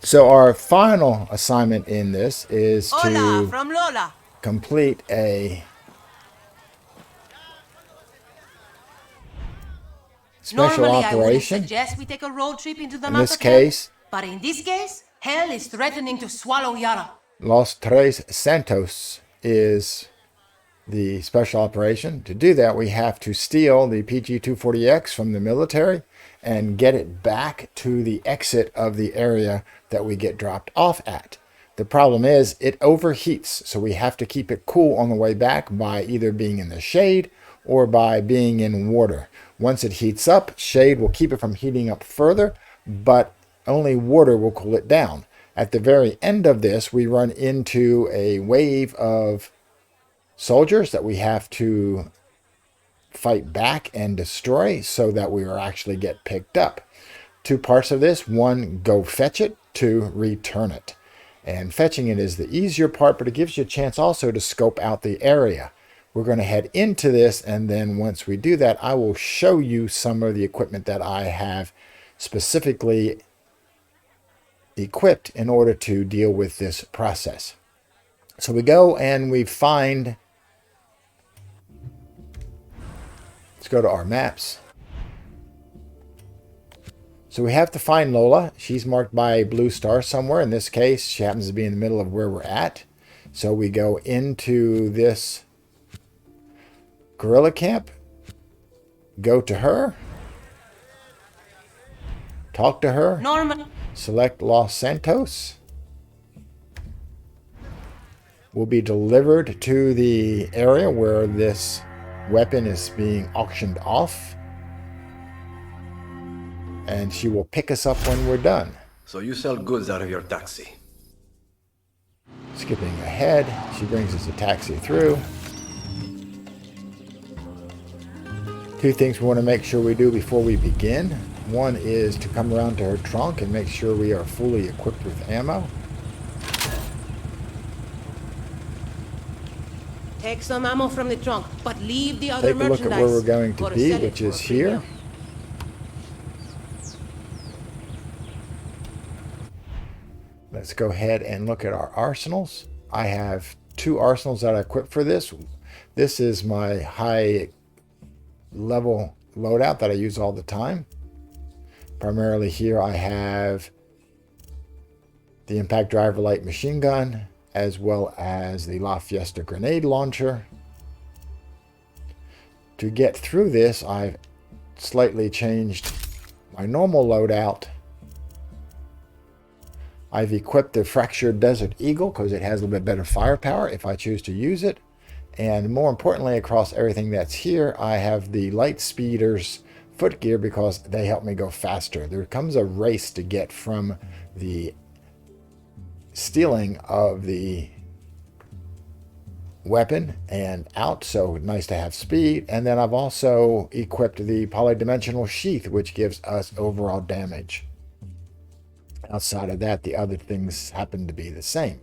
So our final assignment in this is Hola, to from Lola. complete a special Normally, I wouldn't operation. suggest we take a road trip into the In this Mazatlan, case, but in this case, hell is threatening to swallow Yara. Los Tres Santos is the special operation. To do that, we have to steal the PG-240X from the military and get it back to the exit of the area that we get dropped off at. The problem is it overheats, so we have to keep it cool on the way back by either being in the shade or by being in water. Once it heats up, shade will keep it from heating up further, but only water will cool it down. At the very end of this, we run into a wave of soldiers that we have to fight back and destroy so that we will actually get picked up. Two parts of this: one, go fetch it; two, return it. And fetching it is the easier part, but it gives you a chance also to scope out the area. We're going to head into this, and then once we do that, I will show you some of the equipment that I have specifically equipped in order to deal with this process. So we go and we find, let's go to our maps. So we have to find Lola. She's marked by a blue star somewhere. In this case, she happens to be in the middle of where we're at. So we go into this guerrilla camp, go to her, talk to her, Norman. select Los Santos. Will be delivered to the area where this weapon is being auctioned off. And she will pick us up when we're done. So you sell goods out of your taxi. Skipping ahead, she brings us a taxi through. Two things we want to make sure we do before we begin. One is to come around to her trunk and make sure we are fully equipped with ammo. Take some ammo from the trunk, but leave the other Take a look merchandise. at where we're going to Or be, sell it which for is a here. premium. Let's go ahead and look at our arsenals. I have two arsenals that I equipped for this. This is my high level loadout that I use all the time. Primarily here I have the impact driver light machine gun, as well as the La Fiesta grenade launcher. To get through this, I've slightly changed my normal loadout. I've equipped the Fractured Desert Eagle because it has a little bit better firepower if I choose to use it. And more importantly, across everything that's here, I have the Light Speeders foot gear because they help me go faster. There comes a race to get from the stealing of the weapon and out, so nice to have speed. And then I've also equipped the polydimensional sheath, which gives us overall damage. Outside of that, the other things happen to be the same.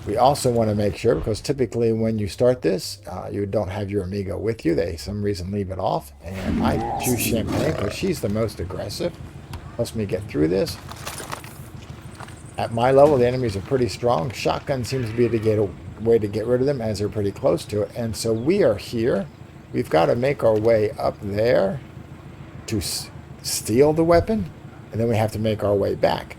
We also want to make sure, because typically when you start this, you don't have your Amigo with you. They, some reason, leave it off. And I choose Champagne because she's the most aggressive. Helps me get through this. At my level, the enemies are pretty strong. Shotgun seems to be a way to get rid of them as they're pretty close to it. And so we are here. We've got to make our way up there to steal the weapon. And then we have to make our way back.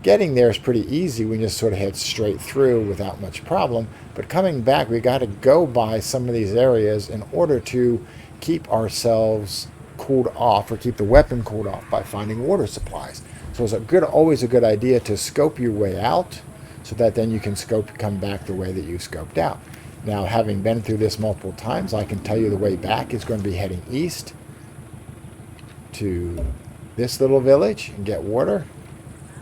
Getting there is pretty easy. We just sort of head straight through without much problem. But coming back, we got to go by some of these areas in order to keep ourselves cooled off, or keep the weapon cooled off, by finding water supplies. So it's always a good idea to scope your way out, so that then you can come back the way that you scoped out. Now, having been through this multiple times, I can tell you the way back is going to be heading east to this little village and get water.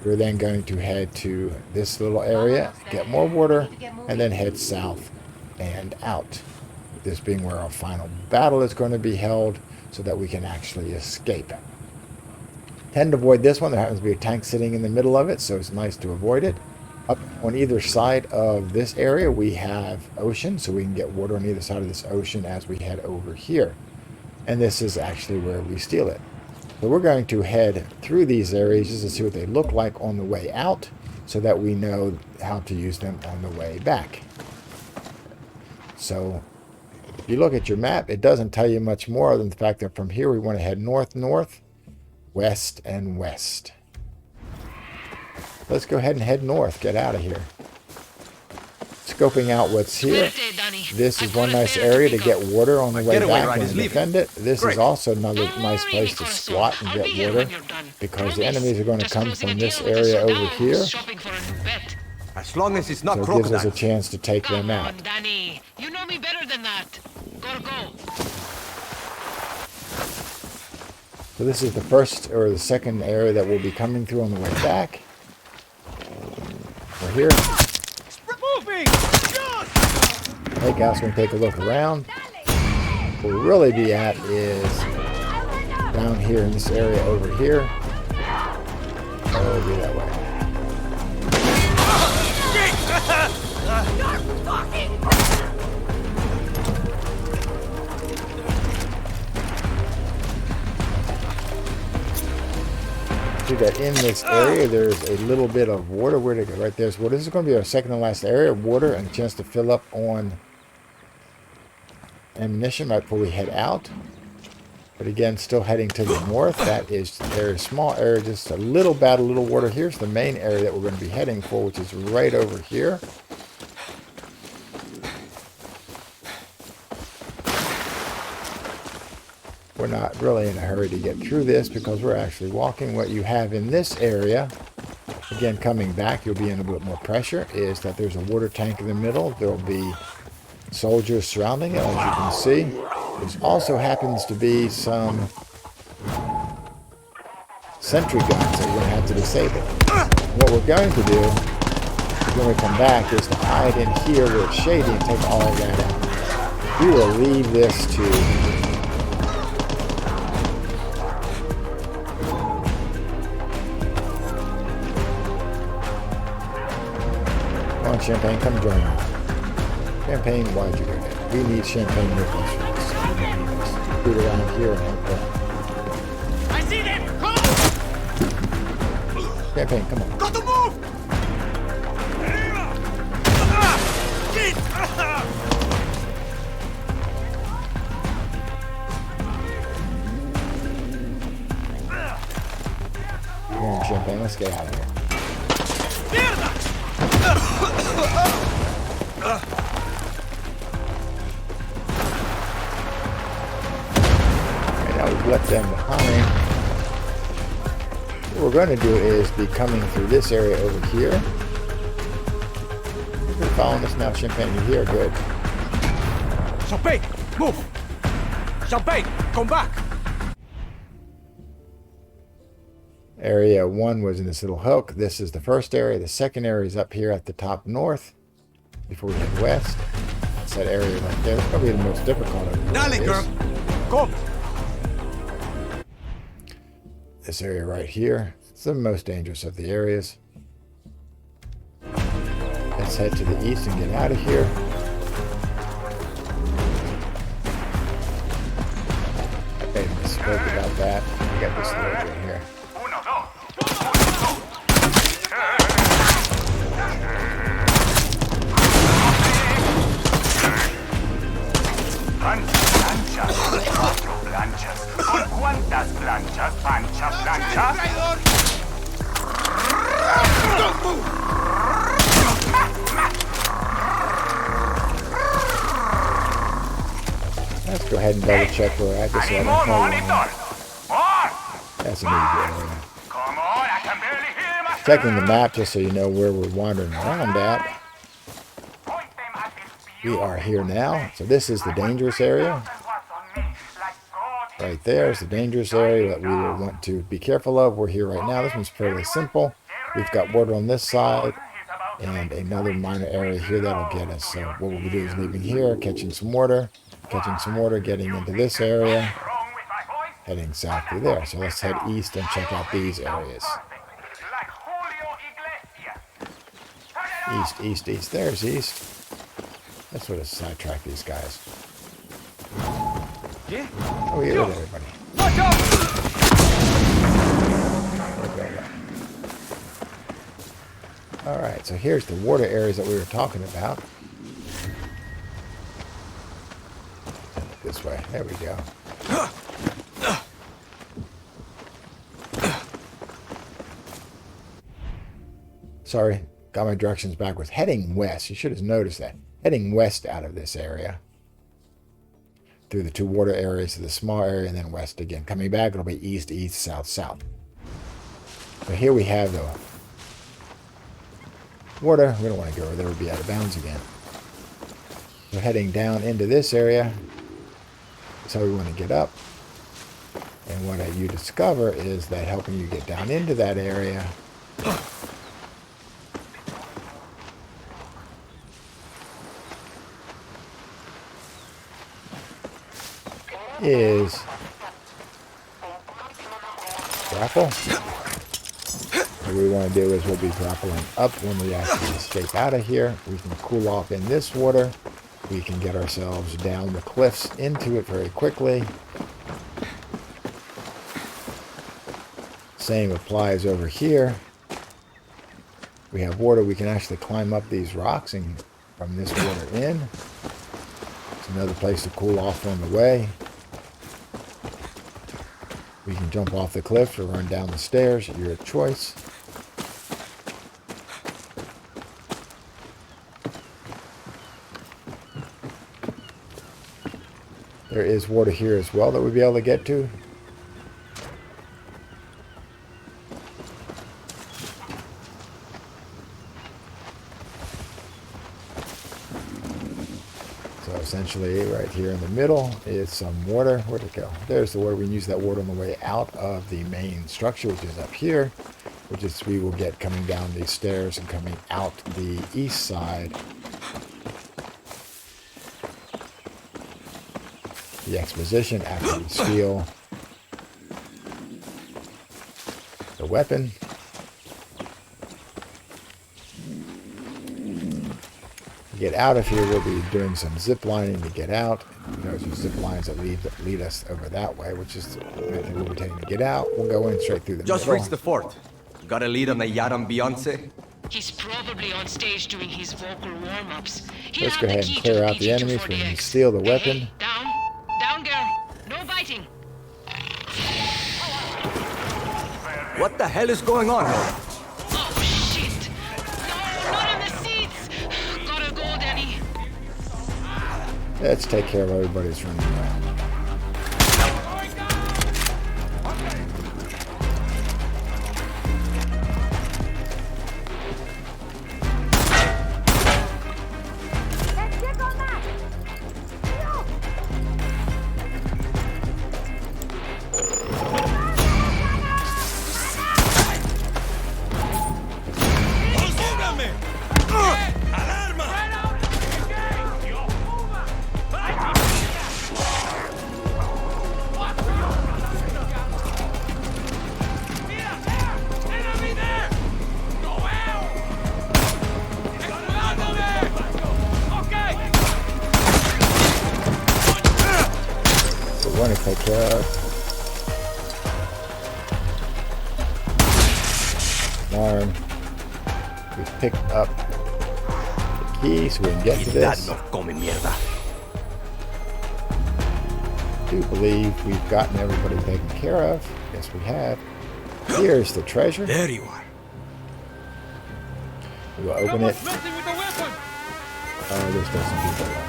We're then going to head to this little area, get more water, and then head south and out. This being where our final battle is going to be held, so that we can actually escape. Tend to avoid this one. There happens to be a tank sitting in the middle of it, so it's nice to avoid it. Up on either side of this area, we have ocean, so we can get water on either side of this ocean as we head over here. And this is actually where we steal it. So we're going to head through these areas just to see what they look like on the way out, so that we know how to use them on the way back. So if you look at your map, it doesn't tell you much more than the fact that from here we want to head north, north, west, and west. Let's go ahead and head north. Get out of here. Scoping out what's here. This is one nice area to get water on the way back and defend it. This is also another nice place to squat and get water, because the enemies are going to come from this area over here. As long as it's not So it gives us a chance to take them out. Come on, Danny. You know me better than that. Go. So this is the first or the second area that we'll be coming through on the way back. We're here. Hey guys, we're going to take a look around. What we'll really be at is down here in this area over here. Oh, it'll be that way. See that in this area there's a little bit of water. Where to go? Right there's water. This is going to be our second to last area of water, and a chance to fill up on ammunition right before we head out. But again, still heading to the north. That is a very small area, just a little bad, a little water. Here's the main area that we're going to be heading for, which is right over here. We're not really in a hurry to get through this because we're actually walking. What you have in this area, again, coming back, you'll be in a bit more pressure, is that there's a water tank in the middle. There'll be soldiers surrounding it, as you can see. There also happens to be some sentry guns that you're going to have to disable. What we're going to do when we come back is to hide in here where it's shady and take all of that out. We will leave this to... Come on, Champagne, come join me. Champagne, why'd you go there? We need Champagne with us for this. Food around here and help them. I see them! Come! Champagne, come on. Got to move! Come on, Champagne, let's get out of here. And now we've left them behind. What we're going to do is be coming through this area over here. You're following us now, Champagne. You're here, good. Champagne, move! Champagne, come back! Area 1 was in this little hook. This is the first area. The second area is up here at the top north before we head west. That's that area right there. It's probably the most difficult of the areas. Come! This area right here. It's the most dangerous of the areas. Let's head to the east and get out of here. I misspoke about that. We got this ledge right here. ¿Cuántas planchas? ¿Pancha, plancha? Let's go ahead and double check where we're at this way. That's an easy area. Checking the map just so you know where we're wandering around at. We are here now. So this is the dangerous area. Right there is the dangerous area that we will want to be careful of. We're here right now. This one's fairly simple. We've got water on this side and another minor area here that'll get us. So what we'll do is leaving here, catching some water, getting into this area, heading south through there. So let's head east and check out these areas. East, east, east. There's east. Let's sort of sidetrack these guys. Yeah? Oh, yeah, with everybody. Watch out! Alright, so here's the water areas that we were talking about. This way. There we go. Sorry, got my directions backwards. Heading west. You should have noticed that. Heading west out of this area. Through the two water areas to the small area and then west again. Coming back, it'll be east, east, south, south. So here we have the water. We don't want to go over there. We'll be out of bounds again. We're heading down into this area. That's how we want to get up. And what you discover is that helping you get down into that area is grapple. What we want to do is we'll be grappling up when we actually escape out of here. We can cool off in this water. We can get ourselves down the cliffs into it very quickly. Same applies over here. We have water. We can actually climb up these rocks and from this water in. It's another place to cool off on the way. We can jump off the cliff or run down the stairs at your choice. There is water here as well that we'll be able to get to. So essentially right here in the middle is some water. Where'd it go? There's the water. We can use that water on the way out of the main structure, which is up here, which is we will get coming down these stairs and coming out the east side. The exposition after we steal the weapon. To get out of here, we'll be doing some zip lining to get out. There's some zip lines that lead us over that way, which is the method we'll be taking to get out. We'll go in straight through the Just middle. reached the fort. Got a lead on the Yaram Beyonce? He's probably on stage doing his vocal warm-ups. Let's go ahead and clear out the enemies. We can steal the weapon. Hey, down, girl. No biting. What the hell is going on? Oh, shit. No, not on the seats. Gotta go, Danny. Let's take care of everybody that's running around. Want to take care of. Alarm. We've picked up the key so we can get to this. I do believe we've gotten everybody taken care of. Yes, we have. Here's the treasure. There you are. We will open it. Oh, there's still some people left.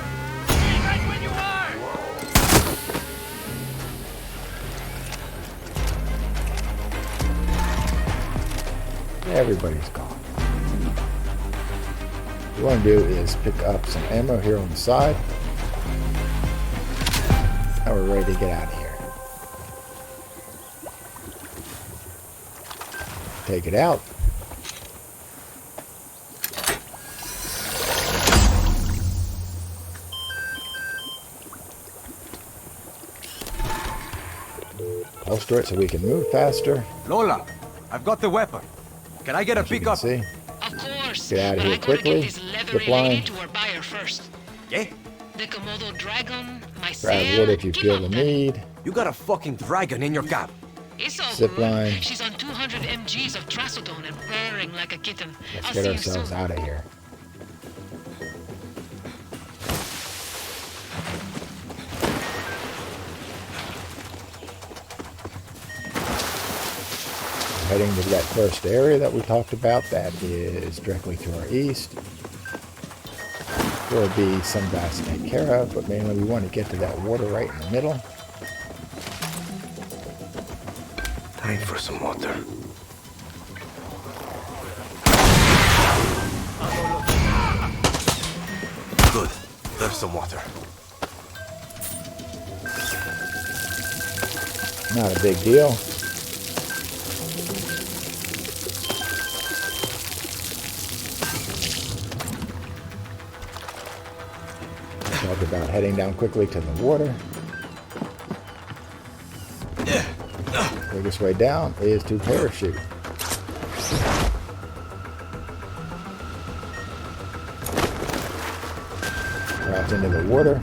Everybody's gone. What we want to do is pick up some ammo here on the side. Now we're ready to get out of here. Take it out. Holster it so we can move faster. Lola, I've got the weapon. Can I get a pickup? See? Of course. Get out of but here I gotta quickly. get this leather Zip line. lady to our buyer first. Yeah? The Komodo dragon, Grab myself. wood if you Keep feel up, the Danny. need. You got a fucking dragon in your cab. It's all Zip line. She's on 200 mgs of trazodone and purring like a kitten. Let's I'll get see you ourselves soon. out of here. Heading to that first area that we talked about, that is directly to our east. There will be some guys to take care of, but mainly we want to get to that water right in the middle. Time for some water. Good. There's some water. Not a big deal. Talk about heading down quickly to the water. Quickest way down is to parachute. Crouch into the water.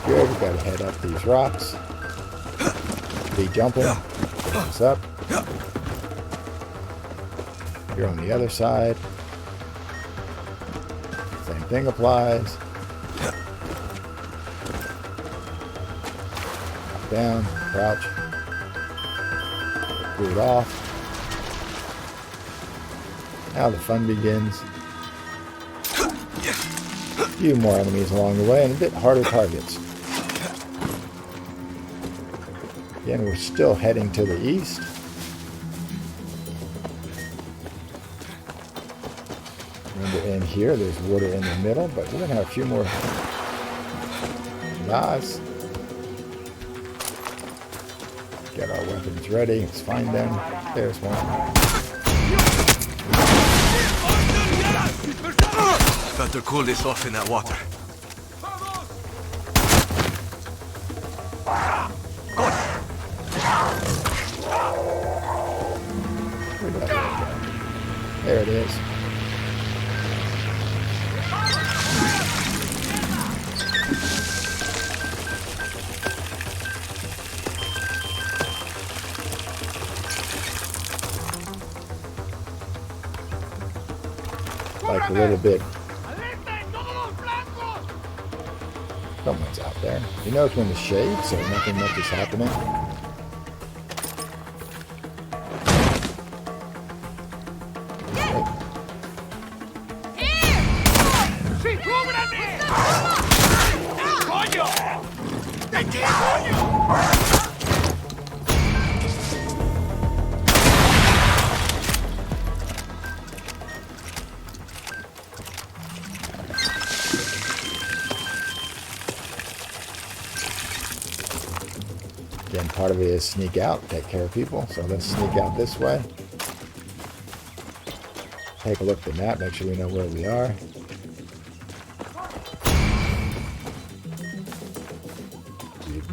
Good, we gotta head up these rocks. Be jumping. This up. You're on the other side. Same thing applies. Down, crouch. Boot off. Now the fun begins. A few more enemies along the way and a bit harder targets. Again, we're still heading to the east. Remember, in here, there's water in the middle, but we're going to have a few more guys. Get our weapons ready. Let's find them. There's one. Better cool this off in that water. Where'd that go? There it is. Like a little bit. Someone's out there. You know it's when the shade, so nothing much is happening. Again, part of it is sneak out, take care of people. So let's sneak out this way. Take a look at the map, make sure we know where we are.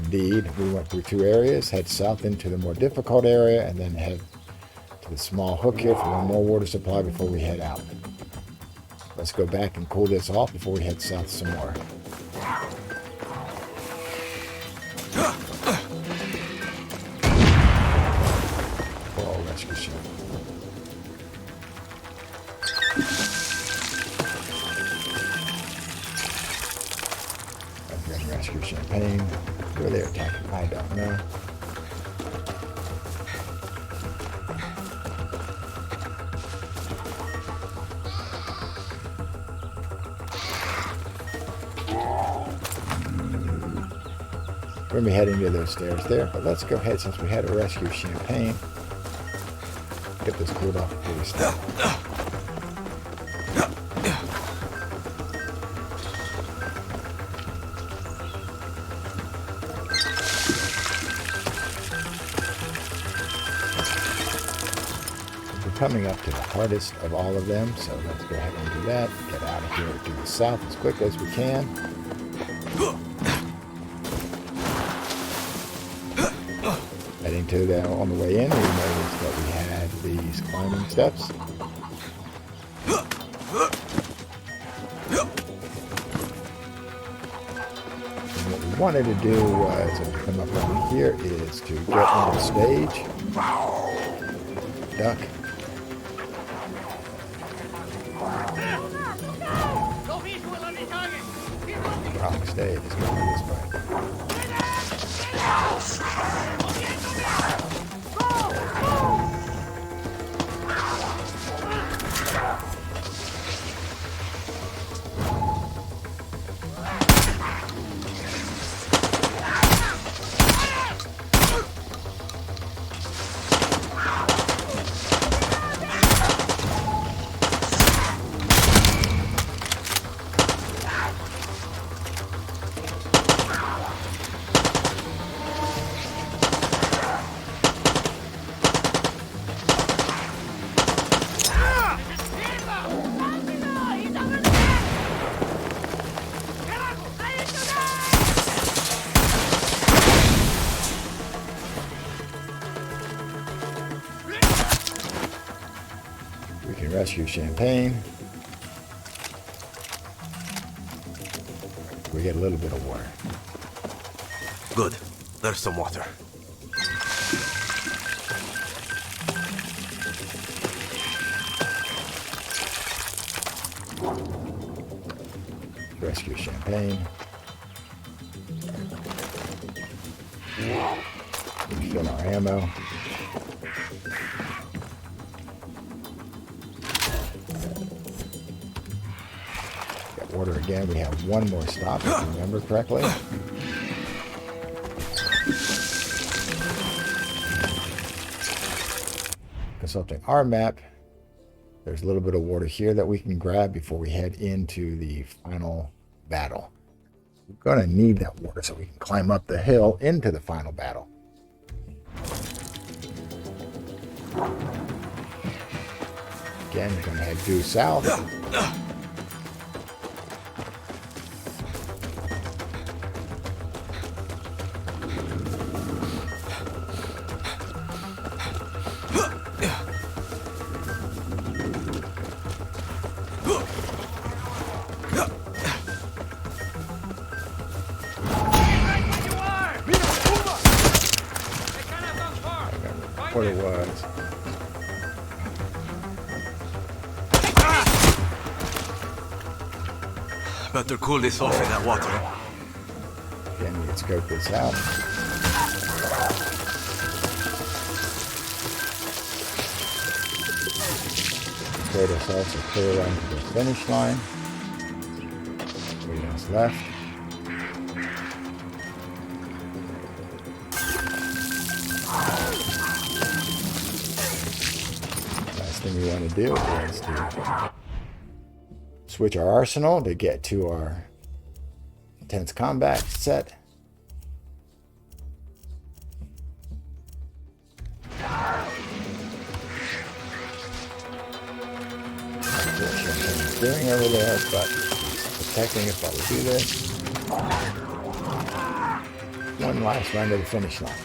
Indeed, we went through two areas, head south into the more difficult area, and then head to the small hook here for one more water supply before we head out. Let's go back and cool this off before we head south some more. Oh, rescue ship. I'm going to rescue champagne. Who are they attacking? I don't know. We're going to be heading to those stairs there, but let's go ahead since we had to rescue champagne. Get this cooled off before we start. We're coming up to the hardest of all of them, so let's go ahead and do that. Get out of here to the south as quickly as we can. Heading to that on the way in, we noticed that we had these climbing steps. And what we wanted to do was, if we come up over here, is to get on the stage. Duck. Wrong stage. Let's go this way. We can rescue Champagne. We get a little bit of water. Good. There's some water. Rescue Champagne. Refill our ammo. Got water again. We have one more stop, if I remember correctly. Consulting our map. There's a little bit of water here that we can grab before we head into the final battle. We're going to need that water so we can climb up the hill into the final battle. Again, we're going to head due south. What it was. Better cool this off in that water. Again, we can scope this out. Get us also clear around to the finish line. 3 minutes left. Thing we want to do is to switch our arsenal to get to our intense combat set. Steering over there, but protecting us while we do this. One last run to the finish line.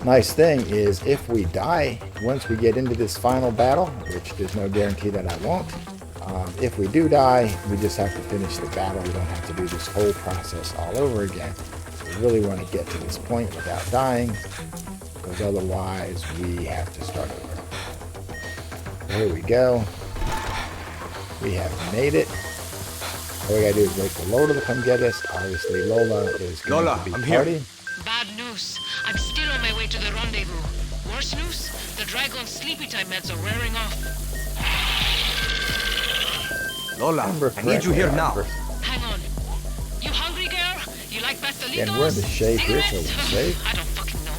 Nice thing is, if we die once we get into this final battle, which there's no guarantee that I won't, if we do die, we just have to finish the battle. We don't have to do this whole process all over again. We really want to get to this point without dying, because otherwise we have to start over. Here we go. We have made it. All we gotta do is wait for Lola to come get us. Obviously, Lola is going to be I'm party. here. Bad news. I'm still on my way to the rendezvous. Worse news? The Dragon's sleepy time meds are wearing off. Lola, I need you here now. Hang on. You hungry, girl? You like pastelitos? And we're in the shade here, so Cigarettes? we're safe. I don't fucking know.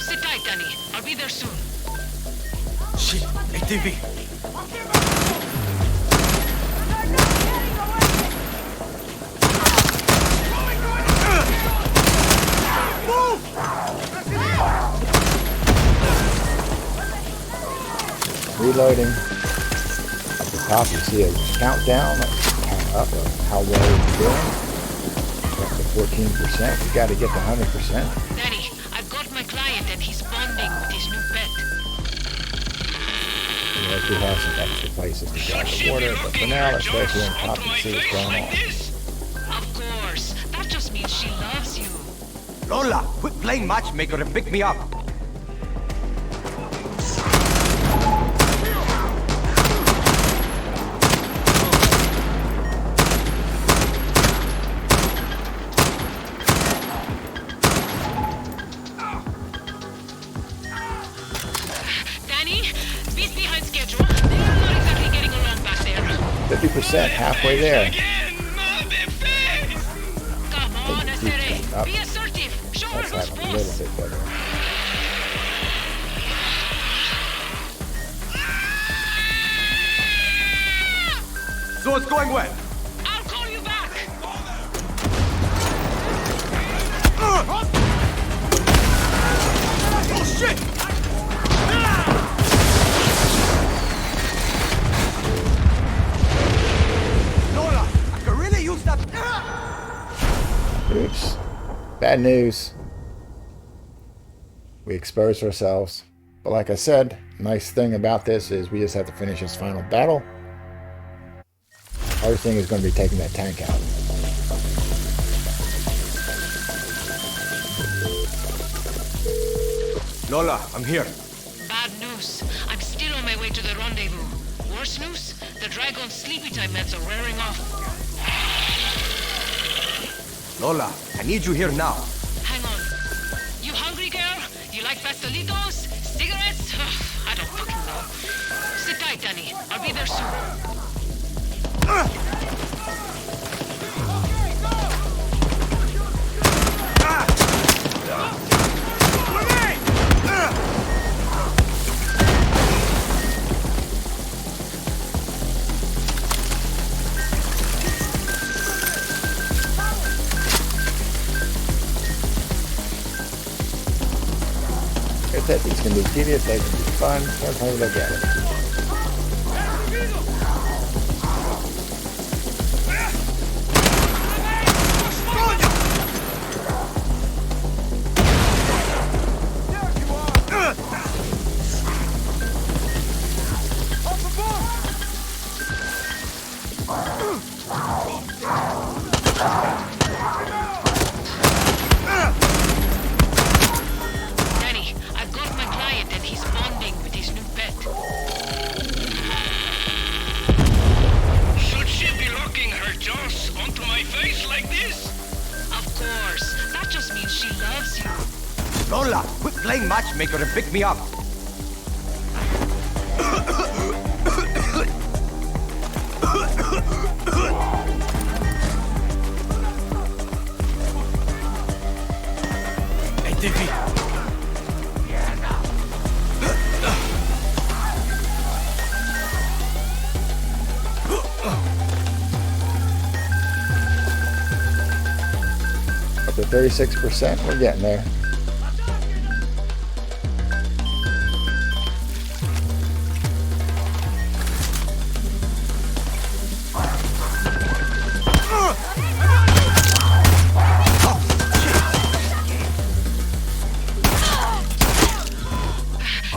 Sit tight, Danny. I'll be there soon. Shit, ATV. Reloading. At the top you see a countdown, count up of how well we're doing. Up to 14%. We got to get to 100%. Danny, I've got my client and he's bonding with his new pet. we do have some extra places to cross the border, but for now, let's go here and pop and see what's going on. Of course. That just means she loves you. Lola, quit playing matchmaker and pick me up. Danny, beat behind schedule. They are not exactly getting along back there. 50%, halfway there. Come on, keep Estere. up. Be assertive. Show her Let's who's have a little boss. bit better. So it's going well. I'll call you back. Oh shit! Lola, I could really use that. Oops. Bad news. We exposed ourselves. But like I said, nice thing about this is we just have to finish this final battle. Everything is going to be taking that tank out. Lola, I'm here. Bad news. I'm still on my way to the rendezvous. Worse news, the Dragon's sleepy time meds are wearing off. Lola, I need you here now. Hang on. You hungry, girl? You like pastelitos? Cigarettes? I don't fucking know. Sit tight, Danny. I'll be there soon. Like I said, these can be tedious, they can be fun. Let's have a look at it. Danny, I've got my client and he's bonding with his new pet. Should she be locking her jaws onto my face like this? Of course. That just means she loves you. Lola, quit playing matchmaker and pick me up. ATV. Up to 36%, we're getting there.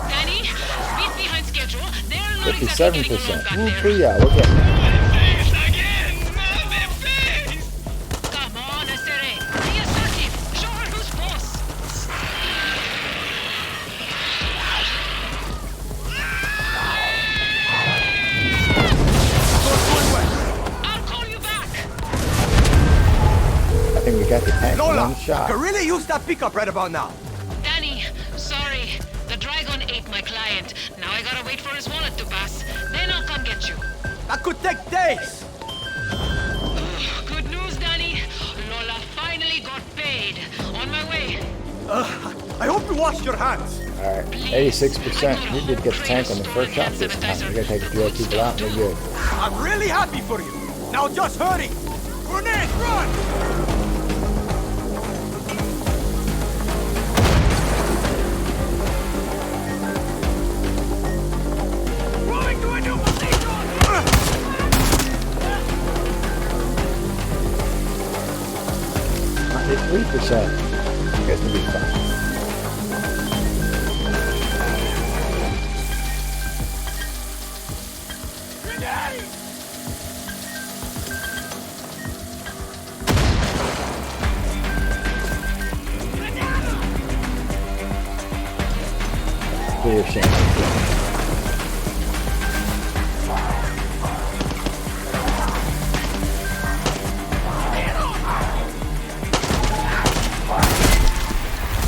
Danny, beat behind schedule. They're not exactly getting along 57%. back Ooh, there. yeah, we're getting there. Face again, mother face! Come on, Estere. Be assertive. Show her who's boss. I'll call you back. I think we got the tank in Lola, one I shot. could really use that pickup right about now. Danny, sorry. The Dragon ate my client. Now I gotta wait for his wallet to pass. Then I'll come get you. That could take days. Good news, Danny. Lola finally got paid. On my way. I hope you washed your hands. Alright, 86%. We did get the tank on the first shot this time. We gotta take a few other people out and we're good. I'm really happy for you. Now just hurry. Grenade, run! Going to a new position! 93%. You guys can be fine. be ashamed.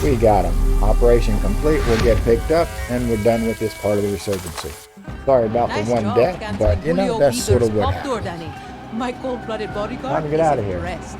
We got him. Operation complete. We'll get picked up, and we're done with this part of the Insurgency. Sorry about Nice the one job, death, canceling but you know, Julio that's sort of Bieber's what pop tour, happens. Danny. My cold-blooded bodyguard Time to get is out of here. impressed.